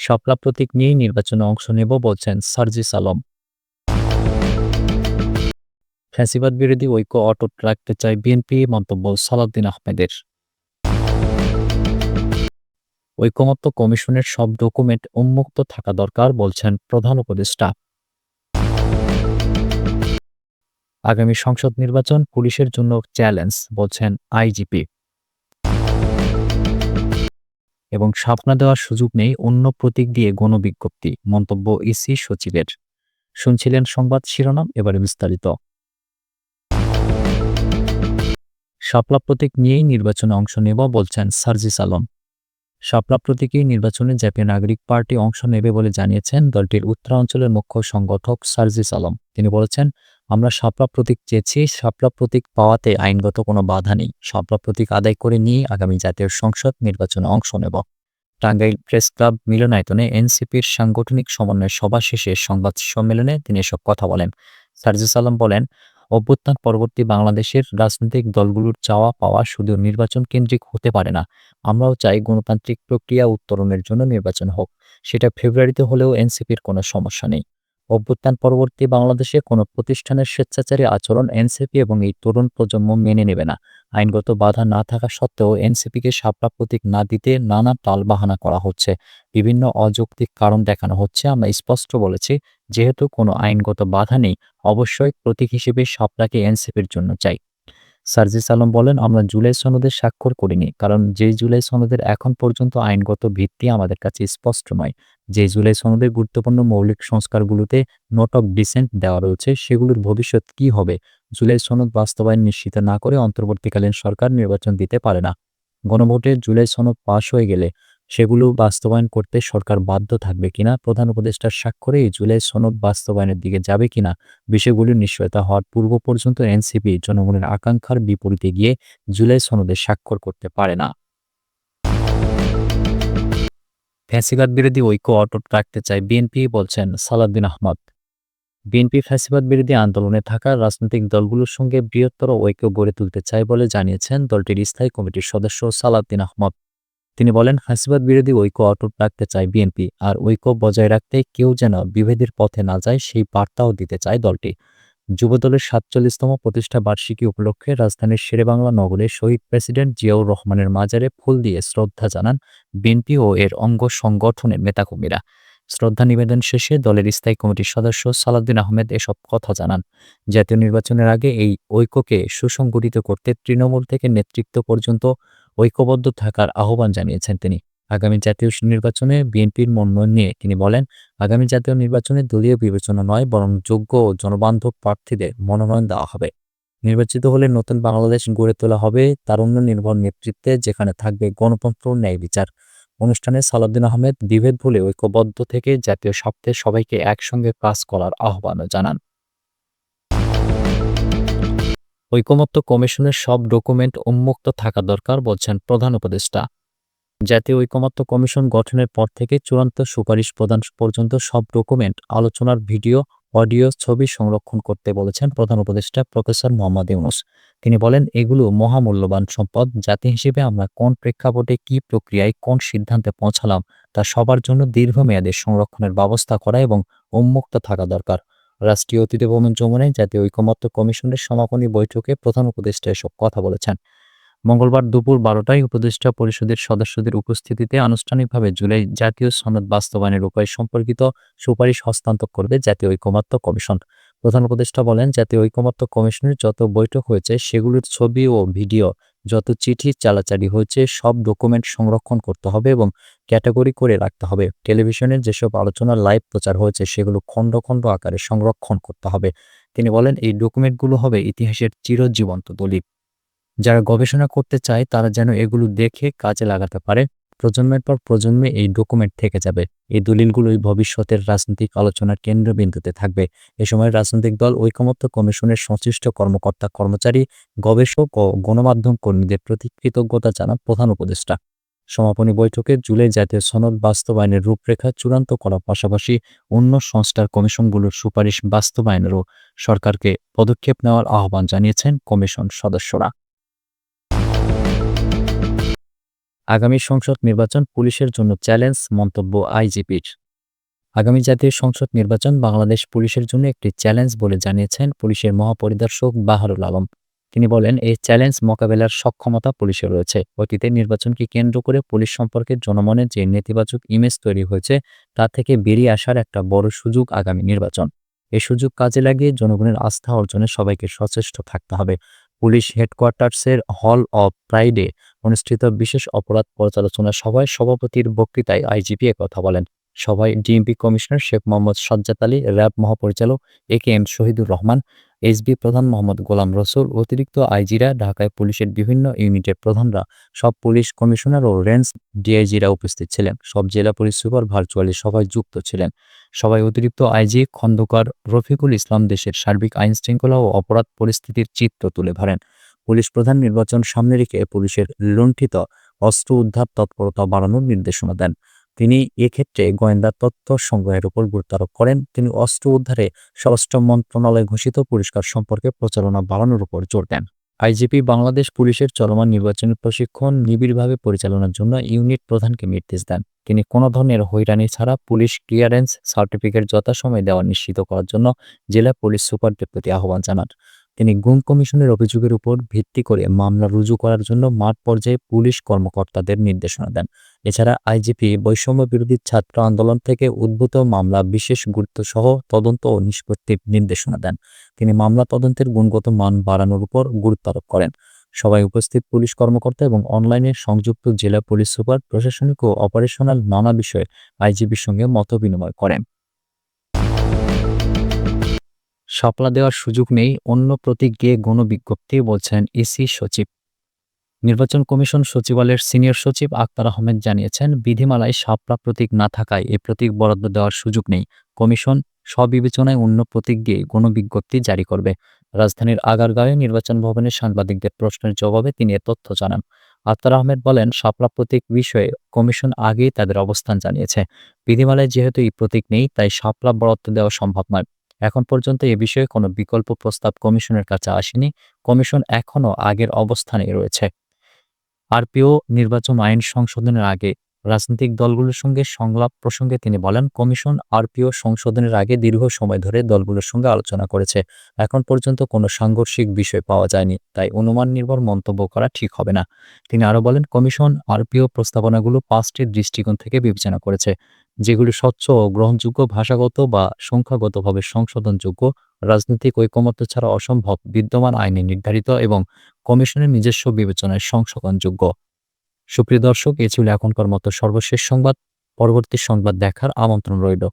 শাপলা প্রতীক নিয়েই নির্বাচনে অংশ নেব বলছেন সার্জিস আলম। ফ্যাসিবাদ বিরোধী ঐক্য অটুট রাখতে চায় বিএনপি, মন্তব্য সালাউদ্দিন আহমেদের। ঐকমত্য কমিশনের সব ডকুমেন্ট উন্মুক্ত থাকা দরকার বলছেন প্রধান উপদেষ্টা। আগামী সংসদ নির্বাচন পুলিশের জন্য চ্যালেঞ্জ বলছেন আইজিপি। এবং শাপলা দেওয়ার সুযোগ নেই, অন্য প্রতীক দিয়ে গণবিজ্ঞপ্তি, মন্তব্য ইসি সচিবের। শুনছিলেন সংবাদ শিরোনাম, এবারে বিস্তারিত। শাপলা প্রতীক নিয়েই নির্বাচনে অংশ নেব বলছেন সার্জিস আলম। শাপলা প্রতীকেই নির্বাচনে জাতীয় নাগরিক পার্টি অংশ নেবে বলে জানিয়েছেন দলটির উত্তরাঞ্চলের মুখ্য সংগঠক সার্জিস আলম। তিনি বলেছেন, আমরা শাপলা প্রতীক চেয়েছি, শাপলা প্রতীক পাওয়াতে আইনগত কোনো বাধা নেই। শাপলা প্রতীক আদায় করে নিয়ে আগামী জাতীয় সংসদ নির্বাচনে অংশ নেব। টাঙ্গাইল প্রেস ক্লাব মিলনায়তনে এনসিপির সাংগঠনিক সমন্বয় সভা শেষে সংবাদ সম্মেলনে তিনি এসব কথা বলেন। সার্জিস আলম বলেন, অভ্যুত্থান পরবর্তী বাংলাদেশের রাজনৈতিক দলগুলোর চাওয়া পাওয়া শুধু নির্বাচন কেন্দ্রিক হতে পারে না। আমরাও চাই গণতান্ত্রিক প্রক্রিয়া উত্তরণের জন্য নির্বাচন হোক। সেটা ফেব্রুয়ারিতে হলেও এনসিপির কোনো সমস্যা নেই। অভ্যুত্থান পরবর্তী বাংলাদেশে কোনো প্রতিষ্ঠানের স্বেচ্ছাচারী আচরণ এনসিপি এবং এই তরুণ প্রজন্ম মেনে নেবে না। আইনগত বাধা না থাকা সত্ত্বেও এনসিপিকে শাপলা প্রতীক না দিতে নানা টালবাহানা করা হচ্ছে, বিভিন্ন অযৌক্তিক কারণ দেখানো হচ্ছে। আমরা স্পষ্ট বলেছি, যেহেতু কোনো আইনগত বাধা নেই, অবশ্যই প্রতীক হিসেবে শাপলাকে এনসিপির জন্য চাই। সার্জিস আলম বলেন, আমরা জুলাই সনদে স্বাক্ষর করিনি, কারণ যে জুলাই সনদের এখন পর্যন্ত আইনগত ভিত্তি আমাদের কাছে স্পষ্ট নয়। যে জুলাই সনদের গুরুত্বপূর্ণ মৌলিক সংস্কারগুলোতে নোট অফ ডিসেন্ট দেওয়া রয়েছে, সেগুলোর ভবিষ্যৎ কি হবে? জুলাই সনদ বাস্তবায়ন নিশ্চিত না করে অন্তর্বর্তীকালীন সরকার নির্বাচন দিতে পারে না। গণভোটে জুলাই সনদ পাশ হয়ে গেলে সেগুলো বাস্তবায়ন করতে সরকার বাধ্য থাকবে কিনা, প্রধান উপদেষ্টার স্বাক্ষরে এই জুলাই সনদ বাস্তবায়নের দিকে যাবে কিনা, বিষয়গুলির নিশ্চয়তা হওয়ার পূর্ব পর্যন্ত এনসিপি জনগণের আকাঙ্ক্ষার বিপরীতে গিয়ে জুলাই সনদে স্বাক্ষর করতে পারে না। ফ্যাসিবাদ বিরোধী ঐক্য অটুট রাখতে চায় বিএনপি বলছেন সালাউদ্দিন আহমদ। বিএনপি ফ্যাসিবাদ বিরোধী আন্দোলনে থাকা রাজনৈতিক দলগুলোর সঙ্গে বৃহত্তর ঐক্য গড়ে তুলতে চায় বলে জানিয়েছেন দলটির স্থায়ী কমিটির সদস্য সালাউদ্দিন আহমদ। তিনি বলেন, ফ্যাসিবাদ বিরোধী ঐক্য অটুট রাখতে চায় বিএনপি, আর ঐক্য বজায় রাখতে কেউ যেন বিভেদের পথে না যায় সেই বার্তাও দিতে চায় দলটি। যুবদলের ৪৭তম প্রতিষ্ঠা বার্ষিকী উপলক্ষে রাজধানীর শেরেবাংলা নগরে শহীদ প্রেসিডেন্ট জিয়াউর রহমানের মাজারে ফুল দিয়ে শ্রদ্ধা জানান বিএনপি ও এর অঙ্গ সংগঠনের নেতাকর্মীরা। শ্রদ্ধা নিবেদন শেষে দলের স্থায়ী কমিটির সদস্য সালাউদ্দিন আহমেদ এসব কথা জানান। জাতীয় নির্বাচনের আগে এই ঐক্যকে সুসংগঠিত করতে তৃণমূল থেকে নেতৃত্ব পর্যন্ত ঐক্যবদ্ধ থাকার আহ্বান জানিয়েছেন তিনি। আগামী জাতীয় নির্বাচনে বিএনপির মনোনয়ন নিয়ে তিনি বলেন, আগামী জাতীয় নির্বাচনে দলীয় বিবেচনা নয়, বরং যোগ্য ও জনবান্ধব প্রার্থীদের মনোনয়ন দেওয়া হবে। নির্বাচিত হলে নতুন বাংলাদেশ গড়ে তোলা হবে তারুণ্য নির্ভর নেতৃত্বে, যেখানে থাকবে গণতন্ত্র, ন্যায় বিচার। অনুষ্ঠানে সালাউদ্দিন আহমেদ বিভেদ ভুলে ঐক্যবদ্ধ থেকে জাতীয় স্বার্থে সবাইকে একসঙ্গে কাজ করার আহ্বানও জানান। ঐকমত্য কমিশনের সব ডকুমেন্ট উন্মুক্ত থাকা দরকার বলছেন প্রধান উপদেষ্টা। জাতীয় ঐকমত্য কমিশন গঠনের পর থেকে চূড়ান্ত সুপারিশ প্রদান পর্যন্ত সব ডকুমেন্ট, আলোচনার ভিডিও, অডিও, ছবি সংরক্ষণ করতে বলেছেন প্রধান উপদেষ্টা প্রফেসর মোহাম্মদ ইউনূস। তিনি বলেন, এগুলো মহামূল্যবান সম্পদ। জাতি হিসেবে আমরা কোন প্রেক্ষাপটে, কি প্রক্রিয়ায়, কোন সিদ্ধান্তে পৌঁছালাম তা সবার জন্য দীর্ঘমেয়াদী সংরক্ষণের ব্যবস্থা করা এবং উন্মুক্ত থাকা দরকার। রাষ্ট্রীয় অতিথি ভবন যমুনায় জাতীয় ঐকমত্য কমিশনের সমাপনী বৈঠকে প্রধান উপদেষ্টা এসব কথা বলেছেন। মঙ্গলবার দুপুর ১২টায় উপদেষ্টা পরিষদের সদস্যদের উপস্থিতিতে আনুষ্ঠানিকভাবে জুলাই জাতীয় সনদ বাস্তবায়নের উপায় সম্পর্কিত সুপারিশ হস্তান্তর করবে জাতীয় ঐকমত্য কমিশন। প্রধান উপদেষ্টা বলেন, জাতীয় ঐকমত্য কমিশনের যত বৈঠক হয়েছে সেগুলোর ছবি ও ভিডিও, যত চিঠি চালাচালি হয়েছে, সব ডকুমেন্ট সংরক্ষণ করতে হবে এবং ক্যাটাগরি করে রাখতে হবে। টেলিভিশনের যেসব আলোচনা লাইভ প্রচার হয়েছে সেগুলো খণ্ড খণ্ড আকারে সংরক্ষণ করতে হবে। তিনি বলেন, এই ডকুমেন্টগুলো হবে ইতিহাসের চিরজীবন্ত দলিল। যারা গবেষণা করতে চায় তারা যেন এগুলো দেখে কাজে লাগাতে পারে। প্রজন্মের পর প্রজন্মে এই ডকুমেন্ট থেকে যাবে। এই দলিলগুলোই ভবিষ্যতের রাজনৈতিক আলোচনার কেন্দ্রবিন্দুতে থাকবে। এ সময় রাজনৈতিক দল, ঐকমত্য কমিশনের সংশ্লিষ্ট কর্মকর্তা কর্মচারী, গবেষক ও গণমাধ্যম কর্মীদের প্রতি কৃতজ্ঞতা জানান প্রধান উপদেষ্টা। সমাপনী বৈঠকে জুলাই জাতীয় সনদ বাস্তবায়নের রূপরেখা চূড়ান্ত করার পাশাপাশি অন্য সংস্কার কমিশনগুলোর সুপারিশ বাস্তবায়নেরও সরকারকে পদক্ষেপ নেওয়ার আহ্বান জানিয়েছেন কমিশন সদস্যরা। আগামী সংসদ নির্বাচন পুলিশের জন্য চ্যালেঞ্জ, মন্তব্য আইজিপির। আগামী জাতীয় সংসদ নির্বাচন বাংলাদেশ পুলিশের জন্য একটি চ্যালেঞ্জ বলে জানিয়েছেন পুলিশের মহাপরিদর্শক বাহারুল আলম। তিনি বলেন, এই চ্যালেঞ্জ মোকাবেলার সক্ষমতা পুলিশের রয়েছে। অতীতে নির্বাচনকে কেন্দ্র করে পুলিশ সম্পর্কে জনমনে যে নেতিবাচক ইমেজ তৈরি হয়েছে তা থেকে বেরিয়ে আসার একটা বড় সুযোগ আগামী নির্বাচন। এই সুযোগ কাজে লাগিয়ে জনগণের আস্থা অর্জনে সবাইকে সচেষ্ট থাকতে হবে। পুলিশ হেডকোয়ার্টার্সের হল অব প্রাইডে অনুষ্ঠিত বিশেষ অপরাধ পর্যালোচনা সভায় সভাপতির বক্তৃতায় আইজিপি একথা বলেন। সভায় DMP commissioner Sheikh Mohammad Sajjad Ali, RAB মহাপরিচালক একেএম শহীদুর রহমান, এসবি প্রধান মোহাম্মদ গোলাম রসুল, অতিরিক্ত আইজিরা, ঢাকায় পুলিশের বিভিন্ন ইউনিটের প্রধানরা, সব পুলিশ কমিশনার ও রেঞ্জ ডিআইজিরা উপস্থিত ছিলেন। সব জেলা পুলিশ সুপার ভার্চুয়ালি সভায় যুক্ত ছিলেন। সভায় অতিরিক্ত আইজি খন্দকার রফিকুল ইসলাম দেশের সার্বিক আইনশৃঙ্খলা ও অপরাধ পরিস্থিতির চিত্র তুলে ধরেন। পুলিশ প্রধান নির্বাচন সামনে রেখে পুলিশের লুণ্ঠিত অস্ত্র উদ্ধার তৎপরতা বাড়ানোর নির্দেশনা দেন। তিনি এক্ষেত্রে গোয়েন্দা তথ্য সংগ্রহের উপর গুরুত্ব আরোপ করেন। তিনি অস্ত্র উদ্ধারে স্বরাষ্ট্র মন্ত্রণালয় ঘোষিত পুরস্কার সম্পর্কে প্রচারণা বাড়ানোর উপর জোর দেন। আইজিপি বাংলাদেশ পুলিশের চলমান নির্বাচনী প্রশিক্ষণ নিবিড়ভাবে পরিচালনার জন্য ইউনিট প্রধানকে নির্দেশ দেন। তিনি কোনো ধরনের হয়রানি ছাড়া পুলিশ ক্লিয়ারেন্স সার্টিফিকেট যথাসময়ে দেওয়া নিশ্চিত করার জন্য জেলা পুলিশ সুপারদের প্রতি আহ্বান জানান। তিনি গুম কমিশনের অভিযোগের উপর ভিত্তি করে মামলা রুজু করার জন্য মাঠ পর্যায়ে পুলিশ কর্মকর্তাদের নির্দেশনা দেন। এছাড়া আইজিপি বৈষম্য বিরোধী ছাত্র আন্দোলন থেকে উদ্ভূত মামলা বিশেষ গুরুত্বসহ তদন্ত ও নিষ্পত্তির নির্দেশনা দেন। তিনি মামলা তদন্তের গুণগত মান বাড়ানোর উপর গুরুত্ব আরোপ করেন। সবাই উপস্থিত পুলিশ কর্মকর্তা এবং অনলাইনে সংযুক্ত জেলা পুলিশ সুপার প্রশাসনিক ও অপারেশনাল নানা বিষয়ে আইজিপির সঙ্গে মতবিনিময় করেন। শাপলা দেওয়ার সুযোগ নেই, অন্য প্রতীক গিয়ে গণবিজ্ঞপ্তি, বলছেন ইসি সচিব। নির্বাচন কমিশন সচিবালয়ের সিনিয়র সচিব আক্তার আহমেদ জানিয়েছেন, বিধিমালায় শাপলা প্রতীক না থাকায় এ প্রতীক বরাদ্দ দেওয়ার সুযোগ নেই। কমিশন স্ববিবেচনায় অন্য প্রতীক দিয়ে গণবিজ্ঞপ্তি জারি করবে। রাজধানীর আগারগাঁওয়ে নির্বাচন ভবনে সাংবাদিকদের প্রশ্নের জবাবে তিনি এ তথ্য জানান। আক্তার আহমেদ বলেন, শাপলা প্রতীক বিষয়ে কমিশন আগেই তাদের অবস্থান জানিয়েছে। বিধিমালায় যেহেতু এই প্রতীক নেই, তাই শাপলা বরাদ্দ দেওয়া সম্ভব নয়। এখন পর্যন্ত এ বিষয়ে কোনো বিকল্প প্রস্তাব কমিশনের কাছে আসেনি। কমিশন এখনও আগের অবস্থানেই রয়েছে। আরপিও নির্বাচন আইন সংশোধনের আগে রাজনৈতিক দলগুলোর সঙ্গে সংলাপ প্রসঙ্গে তিনি বলেন, কমিশন আরপিও সংশোধনের আগে দীর্ঘ সময় ধরে দলগুলোর সঙ্গে আলোচনা করেছে। এখন পর্যন্ত কোনো সাংঘর্ষিক বিষয় পাওয়া যায়নি, তাই অনুমান নির্ভর মন্তব্য করা ঠিক হবে না। তিনি আরও বলেন, কমিশন আরপিও প্রস্তাবনাগুলো 5টি দৃষ্টিকোণ থেকে বিবেচনা করেছে, যেগুলি স্বচ্ছ ও গ্রহণযোগ্য, ভাষাগত বা সংখ্যাগতভাবে সংশোধনযোগ্য, রাজনৈতিক ঐকমত্য ছাড়া অসম্ভব, বিদ্যমান আইনে নির্ধারিত এবং কমিশনের নিজস্ব বিবেচনায় সংশোধনযোগ্য। সুপ্রিয় দর্শক, এ ছিল এখনকার মতো সর্বশেষ সংবাদ। পরবর্তী সংবাদ দেখার আমন্ত্রণ রইল।